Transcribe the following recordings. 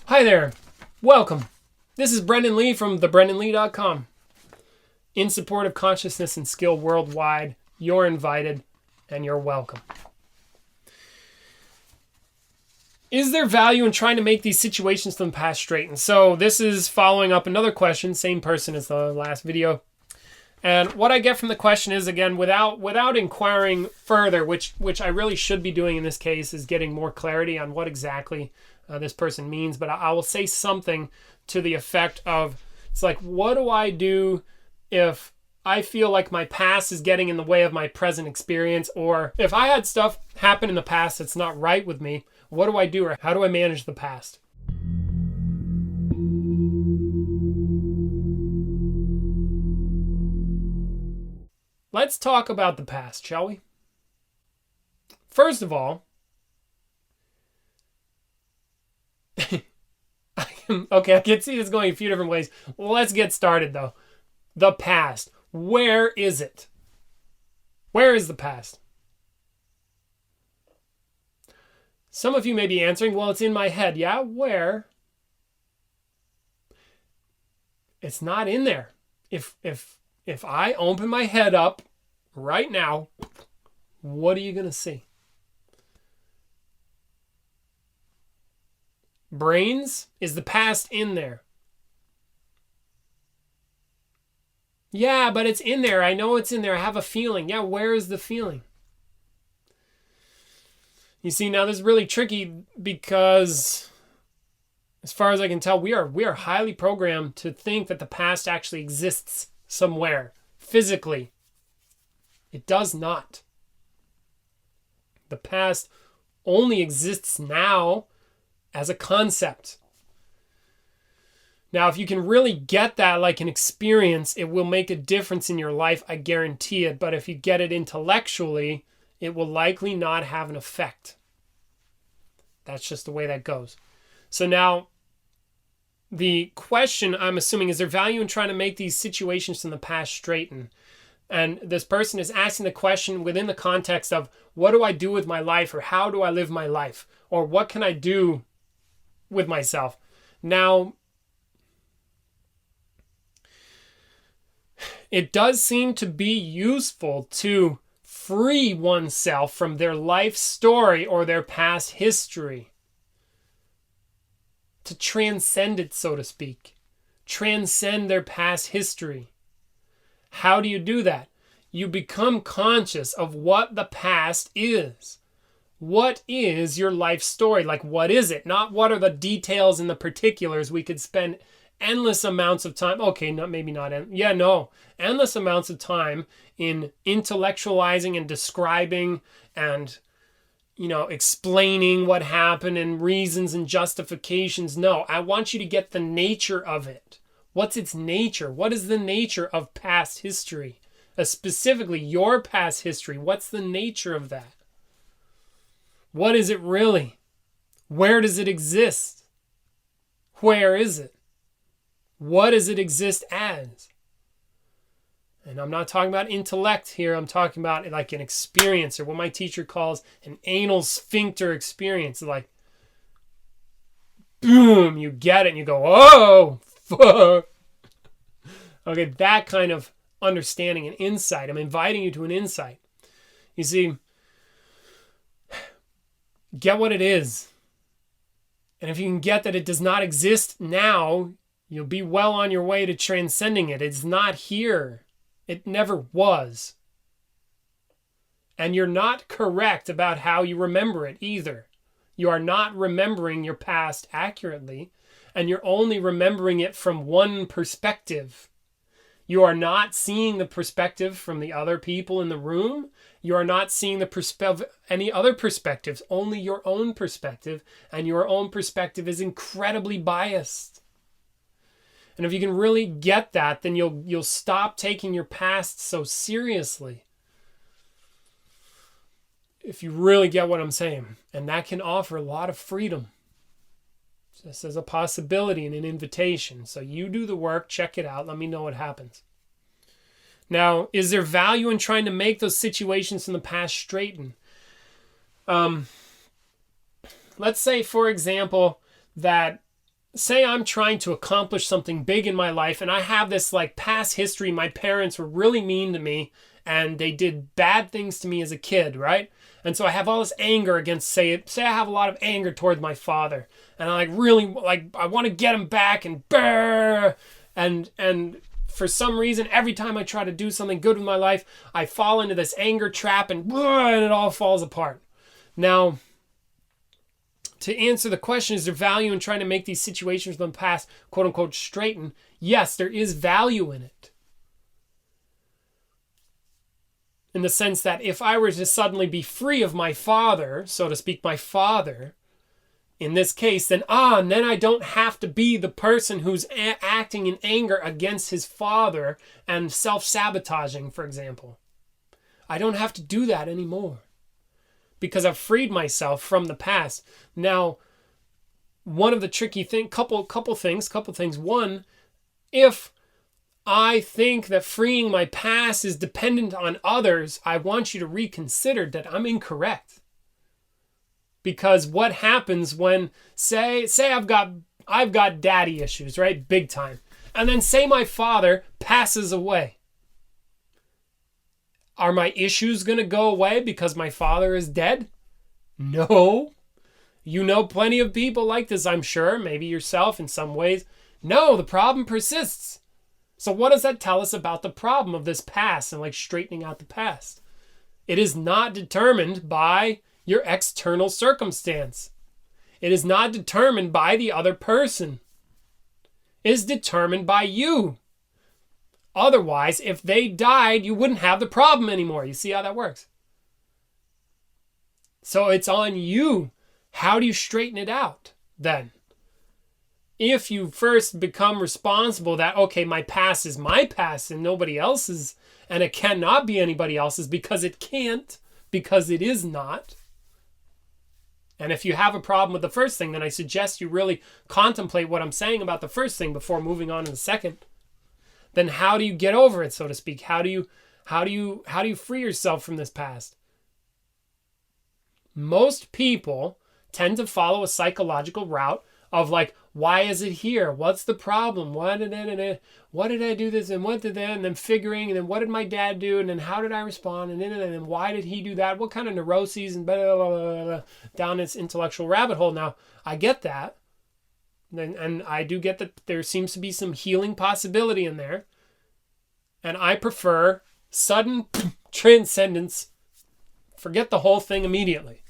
Hi there. Welcome. This is Brendan Lee from thebrendanlee.com. In support of consciousness and skill worldwide, you're invited and you're welcome. Is there value in trying to make these situations from the past straighten? So this is following up another question, same person as the last video. And what I get from the question is, again, without inquiring further, which I really should be doing in this case, is getting more clarity on what exactly this person means. But I will say something to the effect of, it's like, what do I do if I feel like my past is getting in the way of my present experience? Or if I had stuff happen in the past that's not right with me, what do I do, or how do I manage the past? Let's talk about the past, shall we? First of all, okay, I can see this going a few different ways. Well, let's get started though. The past. Where is it? Where is the past? Some of you may be answering, well, it's in my head. Yeah, where? It's not in there. If I open my head up right now, what are you going to see? Brains? Is the past in there? Yeah, but it's in there. I know it's in there. I have a feeling. Yeah, where is the feeling? You see, now this is really tricky because, as far as I can tell, we are highly programmed to think that the past actually exists somewhere physically. It does not. The past only exists now as a concept. Now, if you can really get that like an experience, it will make a difference in your life, I guarantee it. But if you get it intellectually, it will likely not have an effect. That's just the way that goes. So now, the question, I'm assuming, is there value in trying to make these situations from the past straighten? And this person is asking the question within the context of, what do I do with my life? Or how do I live my life? Or what can I do with myself? Now, it does seem to be useful to free oneself from their life story or their past history. To transcend it, so to speak. Transcend their past history. How do you do that? You become conscious of what the past is. What is your life story? Like, what is it? Not what are the details and the particulars. We could spend endless amounts of time. Okay, endless amounts of time in intellectualizing and describing and, explaining what happened and reasons and justifications. No, I want you to get the nature of it. What's its nature? What is the nature of past history? Specifically, your past history. What's the nature of that? What is it really? Where does it exist? Where is it? What does it exist as? And I'm not talking about intellect here. I'm talking about like an experience, or what my teacher calls an anal sphincter experience. Like, boom, you get it and you go, oh, fuck. Okay, that kind of understanding and insight. I'm inviting you to an insight. You see, get what it is. And if you can get that it does not exist now, you'll be well on your way to transcending it. It's not here. It never was. And you're not correct about how you remember it either. You are not remembering your past accurately, and you're only remembering it from one perspective. You are not seeing the perspective from the other people in the room. You are not seeing the any other perspectives, only your own perspective, and your own perspective is incredibly biased. And if you can really get that, then you'll stop taking your past so seriously. If you really get what I'm saying. And that can offer a lot of freedom. Just as a possibility and an invitation. So you do the work, check it out, let me know what happens. Now, is there value in trying to make those situations from the past straighten? Let's say, for example, that say I'm trying to accomplish something big in my life and I have this like past history. My parents were really mean to me and they did bad things to me as a kid, right? And so I have all this anger against, say I have a lot of anger towards my father and I like really like, I want to get him back and brr, and for some reason, every time I try to do something good with my life, I fall into this anger trap and it all falls apart. Now, to answer the question, is there value in trying to make these situations from the past, quote unquote, straighten? Yes, there is value in it. In the sense that if I were to suddenly be free of my father, so to speak, my father, in this case, then I don't have to be the person who's acting in anger against his father and self-sabotaging, for example. I don't have to do that anymore because I've freed myself from the past. Now, one of the tricky things, couple things. One, if I think that freeing my past is dependent on others, I want you to reconsider that I'm incorrect. Because what happens when, say I've got daddy issues, right? Big time. And then say my father passes away. Are my issues going to go away because my father is dead? No. You know plenty of people like this, I'm sure. Maybe yourself in some ways. No, the problem persists. So what does that tell us about the problem of this past and like straightening out the past? It is not determined by your external circumstance. It is not determined by the other person. It is determined by you. Otherwise, if they died, you wouldn't have the problem anymore. You see how that works? So it's on you. How do you straighten it out then? If you first become responsible that, okay, my past is my past and nobody else's, and it cannot be anybody else's because it can't, because it is not. And if you have a problem with the first thing, then I suggest you really contemplate what I'm saying about the first thing before moving on to the second. Then how do you get over it, so to speak? How do you free yourself from this past? Most people tend to follow a psychological route of like, why is it here? What's the problem? What did I do this? And what did that? And then figuring, and then what did my dad do? And then how did I respond? And then why did he do that? What kind of neuroses and blah, blah, blah, blah, blah, down this intellectual rabbit hole. Now, I get that. And I do get that there seems to be some healing possibility in there. And I prefer sudden transcendence. Forget the whole thing immediately.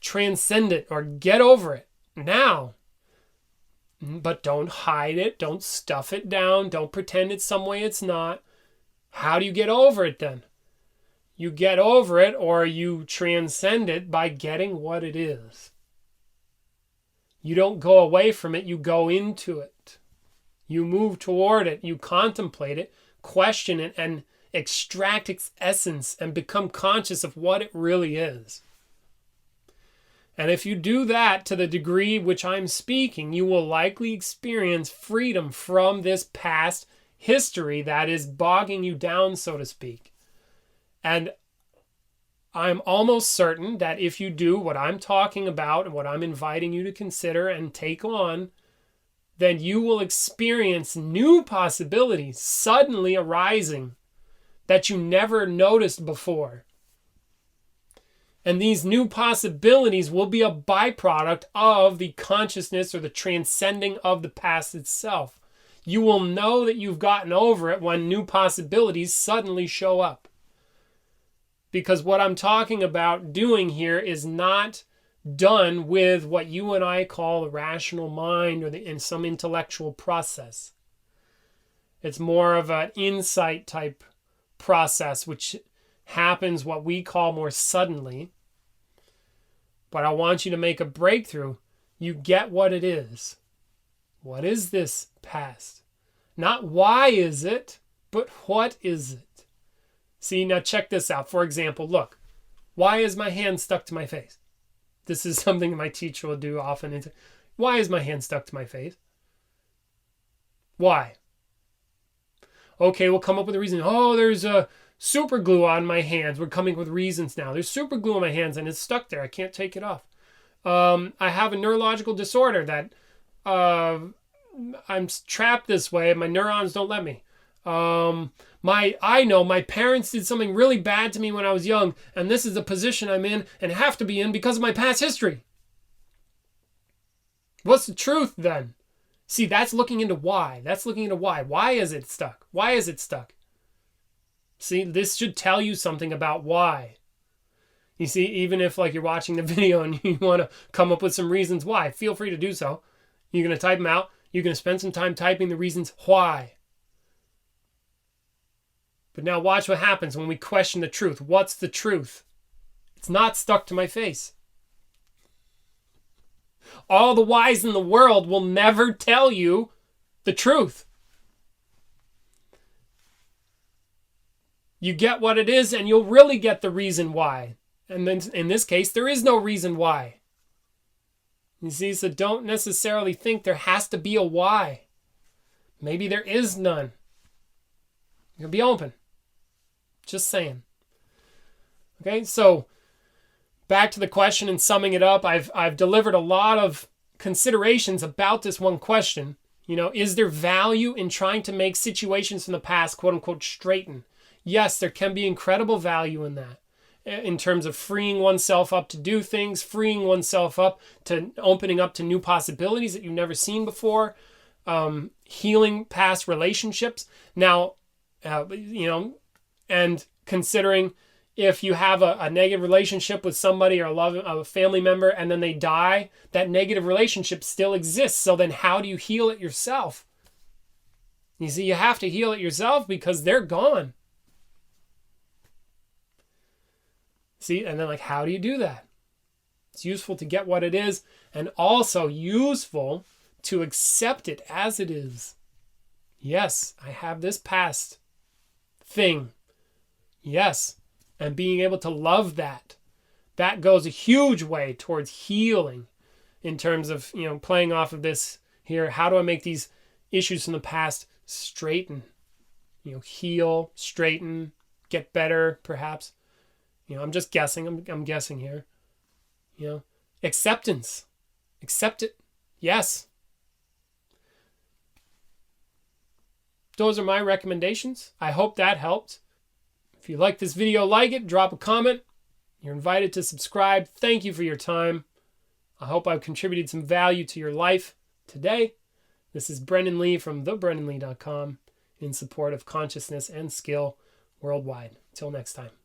Transcend it or get over it now. But don't hide it. Don't stuff it down. Don't pretend it's some way it's not. How do you get over it then? You get over it or you transcend it by getting what it is. You don't go away from it. You go into it. You move toward it. You contemplate it, question it, and extract its essence and become conscious of what it really is. And if you do that to the degree which I'm speaking, you will likely experience freedom from this past history that is bogging you down, so to speak. And I'm almost certain that if you do what I'm talking about and what I'm inviting you to consider and take on, then you will experience new possibilities suddenly arising that you never noticed before. And these new possibilities will be a byproduct of the consciousness or the transcending of the past itself. You will know that you've gotten over it when new possibilities suddenly show up. Because what I'm talking about doing here is not done with what you and I call the rational mind or in some intellectual process. It's more of an insight type process, which happens what we call more suddenly. But I want you to make a breakthrough. You get what it is. What is this past? Not why is it, but what is it? See, now check this out. For example, look, why is my hand stuck to my face? This is something my teacher will do often. Why is my hand stuck to my face? Why? Okay, we'll come up with a reason. Oh, there's a super glue on my hands. We're coming with reasons now. There's super glue on my hands and it's stuck there. I can't take it off. I have a neurological disorder that I'm trapped this way and my neurons don't let me. I know my parents did something really bad to me when I was young, and this is the position I'm in and have to be in because of my past history. What's the truth then? See, that's looking into why. That's looking into why. Why is it stuck? Why is it stuck? See, this should tell you something about why. You see, even if like you're watching the video and you want to come up with some reasons why, feel free to do so. You're going to type them out. You're going to spend some time typing the reasons why. But now watch what happens when we question the truth. What's the truth? It's not stuck to my face. All the whys in the world will never tell you the truth. You get what it is and you'll really get the reason why. And then in this case, there is no reason why. You see, so don't necessarily think there has to be a why. Maybe there is none. You can be open. Just saying. Okay, so back to the question and summing it up, I've delivered a lot of considerations about this one question. You know, is there value in trying to make situations from the past, quote unquote, straighten? Yes, there can be incredible value in that. In terms of freeing oneself up to do things, freeing oneself up to opening up to new possibilities that you've never seen before, healing past relationships. Now, and considering if you have a negative relationship with somebody or a family member and then they die, that negative relationship still exists. So then how do you heal it yourself? You see, you have to heal it yourself because they're gone. See, and then like, how do you do that? It's useful to get what it is and also useful to accept it as it is. Yes, I have this past thing. Yes, and being able to love that. That goes a huge way towards healing in terms of, playing off of this here. How do I make these issues from the past straighten? Heal, straighten, get better, perhaps. I'm just guessing. I'm guessing here. Acceptance. Accept it. Yes. Those are my recommendations. I hope that helped. If you like this video, like it, drop a comment. You're invited to subscribe. Thank you for your time. I hope I've contributed some value to your life today. This is Brendan Lee from thebrendanlee.com in support of consciousness and skill worldwide. Until next time.